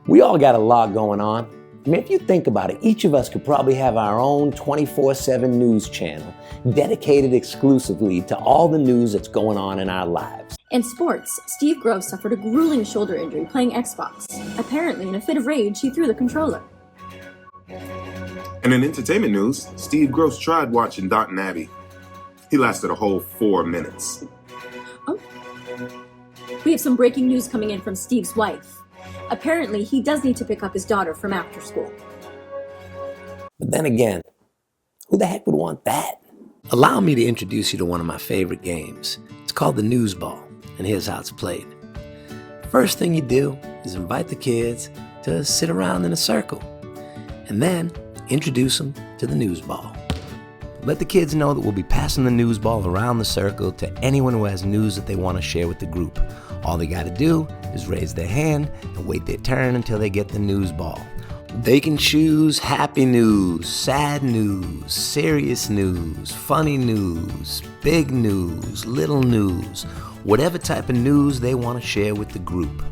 We all got a lot going on. I mean, if you think about it, each of us could probably have our own 24/7 news channel dedicated exclusively to all the news that's going on in our lives. In sports, Steve Gross suffered a grueling shoulder injury playing Xbox. Apparently, in a fit of rage, he threw the controller. And in entertainment news, Steve Gross tried watching Downton Abbey. He lasted a whole 4 minutes. Oh. We have some breaking news coming in from Steve's wife. Apparently, he does need to pick up his daughter from after school. But then again, who the heck would want that? Allow me to introduce you to one of my favorite games. It's called the Newsball, and here's how it's played. First thing you do is invite the kids to sit around in a circle, and then introduce them to the Newsball. Let the kids know that we'll be passing the Newsball around the circle to anyone who has news that they want to share with the group. All they got to do is raise their hand and wait their turn until they get the Newsball. They can choose happy news, sad news, serious news, funny news, big news, little news, whatever type of news they want to share with the group.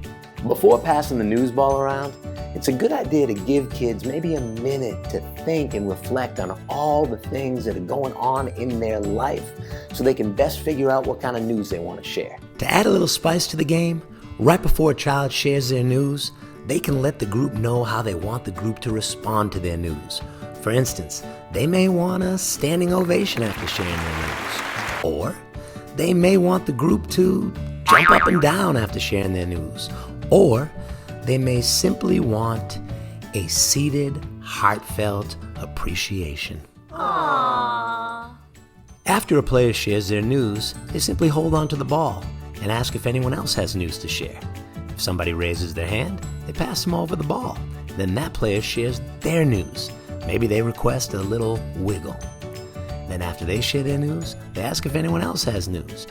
Before passing the Newsball around, it's a good idea to give kids maybe a minute to think and reflect on all the things that are going on in their life so they can best figure out what kind of news they want to share. To add a little spice to the game, right before a child shares their news, they can let the group know how they want the group to respond to their news. For instance, they may want a standing ovation after sharing their news. Or they may want the group to jump up and down after sharing their news. Or they may simply want a seated, heartfelt appreciation. Aww. After a player shares their news, they simply hold on to the ball and ask if anyone else has news to share. If somebody raises their hand, they pass them over the ball. Then that player shares their news. Maybe they request a little wiggle. Then after they share their news, they ask if anyone else has news.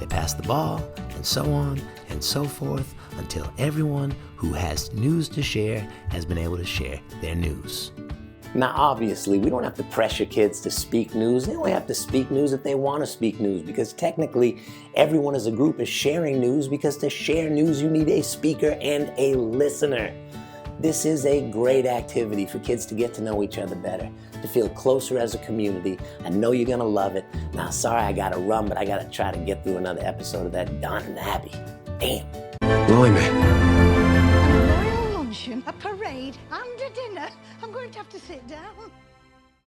They pass the ball, and so on and so forth, until everyone who has news to share has been able to share their news. Now, obviously, we don't have to pressure kids to speak news. They only have to speak news if they want to speak news, because technically, everyone as a group is sharing news, because to share news, you need a speaker and a listener. This is a great activity for kids to get to know each other better, to feel closer as a community. I know you're going to love it. Now, sorry I got to run, but I got to try to get through another episode of that Downton Abbey. Damn. Blimey. A royal luncheon, a parade, and a dinner. I'm going to have to sit down.